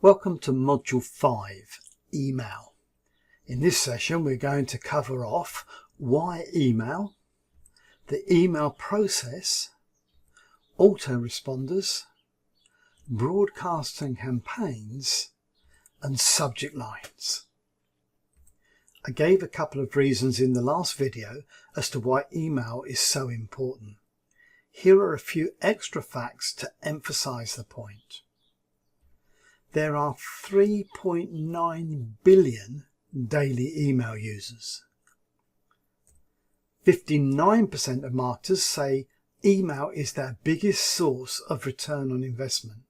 Welcome to Module 5, Email. In this session we're going to cover off why email, the email process, autoresponders, broadcasting campaigns and subject lines. I gave a couple of reasons in the last video as to why email is so important. Here are a few extra facts to emphasize the point. There are 3.9 billion daily email users. 59% of marketers say email is their biggest source of return on investment,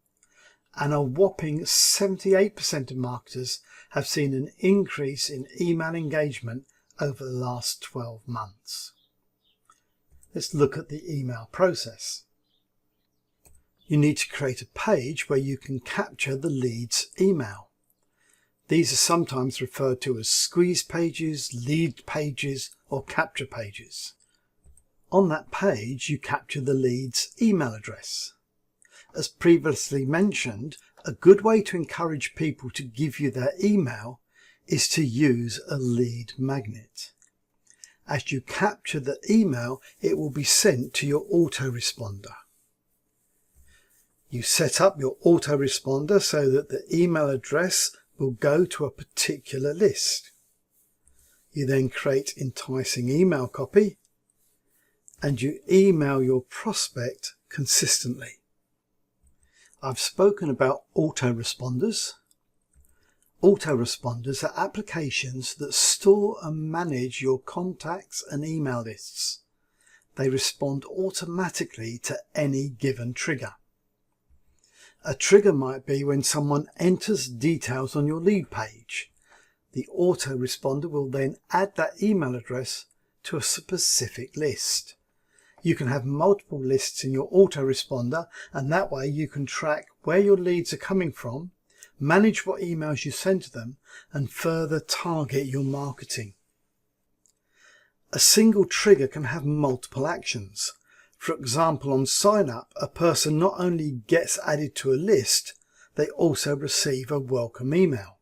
and a whopping 78% of marketers have seen an increase in email engagement over the last 12 months. Let's look at the email process. You need to create a page where you can capture the lead's email. These are sometimes referred to as squeeze pages, lead pages, or capture pages. On that page, you capture the lead's email address. As previously mentioned, a good way to encourage people to give you their email is to use a lead magnet. As you capture the email, it will be sent to your autoresponder. You set up your autoresponder so that the email address will go to a particular list. You then create enticing email copy and you email your prospect consistently. I've spoken about autoresponders. Autoresponders are applications that store and manage your contacts and email lists. They respond automatically to any given trigger. A trigger might be when someone enters details on your lead page. The autoresponder will then add that email address to a specific list. You can have multiple lists in your autoresponder, and that way you can track where your leads are coming from, manage what emails you send to them, and further target your marketing. A single trigger can have multiple actions. For example, on sign up, a person not only gets added to a list, they also receive a welcome email.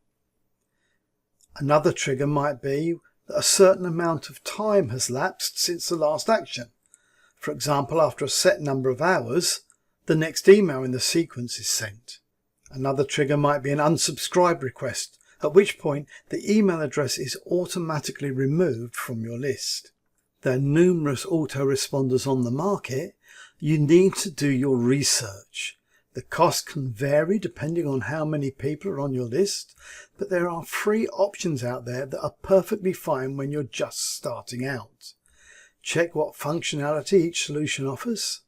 Another trigger might be that a certain amount of time has lapsed since the last action. For example, after a set number of hours, the next email in the sequence is sent. Another trigger might be an unsubscribe request, at which point the email address is automatically removed from your list. There are numerous autoresponders on the market. You need to do your research. The cost can vary depending on how many people are on your list, but there are free options out there that are perfectly fine when you're just starting out. Check what functionality each solution offers.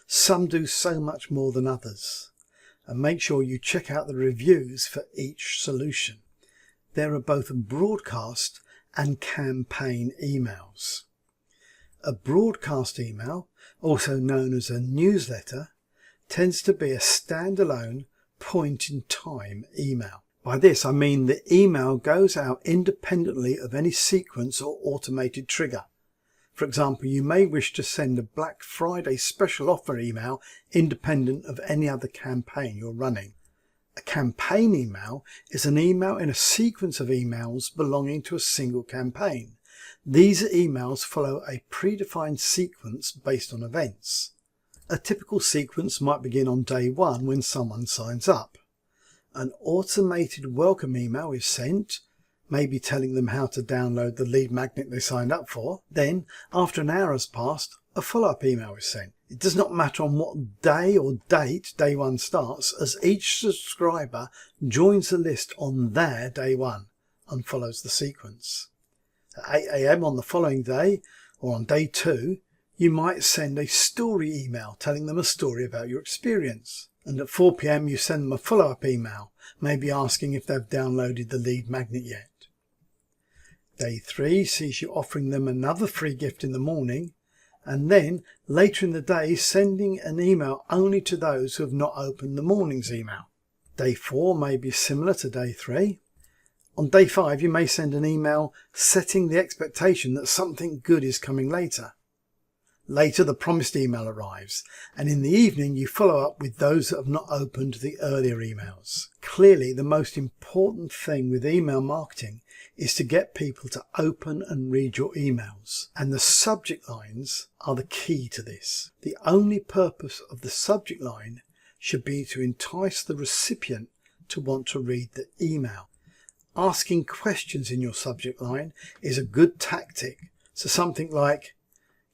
Some do so much more than others. And make sure you check out the reviews for each solution. There are both broadcast and campaign emails. A broadcast email, also known as a newsletter, tends to be a standalone point-in-time email. By this I mean the email goes out independently of any sequence or automated trigger. For example, you may wish to send a Black Friday special offer email independent of any other campaign you're running. A campaign email is an email in a sequence of emails belonging to a single campaign. These emails follow a predefined sequence based on events. A typical sequence might begin on day 1 when someone signs up. An automated welcome email is sent, maybe telling them how to download the lead magnet they signed up for. Then, after an hour has passed, a follow-up email is sent. It does not matter on what day or date day 1 starts, as each subscriber joins the list on their day 1 and follows the sequence. At 8 AM on the following day, or on day 2, you might send a story email telling them a story about your experience. And at 4 PM you send them a follow-up email, maybe asking if they've downloaded the lead magnet yet. Day 3 sees you offering them another free gift in the morning, and then later in the day sending an email only to those who have not opened the morning's email. Day 4 may be similar to day 3. On day 5 you may send an email setting the expectation that something good is coming later. Later, the promised email arrives, and in the evening you follow up with those that have not opened the earlier emails. Clearly, the most important thing with email marketing is to get people to open and read your emails, and the subject lines are the key to this. The only purpose of the subject line should be to entice the recipient to want to read the email. Asking questions in your subject line is a good tactic, so something like,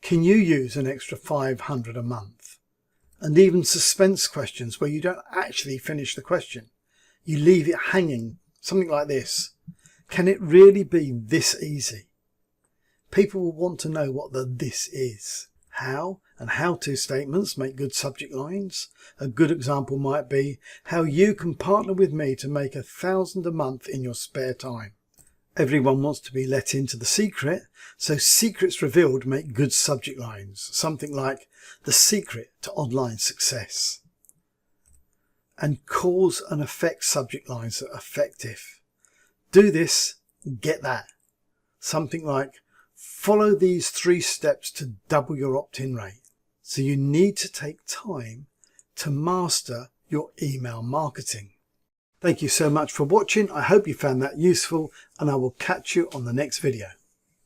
can you use an extra $500 a month? And even suspense questions where you don't actually finish the question. You leave it hanging, something like this. Can it really be this easy? People will want to know what the this is. How and how-to statements make good subject lines. A good example might be how you can partner with me to make $1,000 a month in your spare time. Everyone wants to be let into the secret, so secrets revealed make good subject lines. Something like the secret to online success. And cause and effect subject lines that are effective. Do this, get that. Something like follow these 3 steps to double your opt-in rate. So you need to take time to master your email marketing. Thank you so much for watching. I hope you found that useful, and I will catch you on the next video.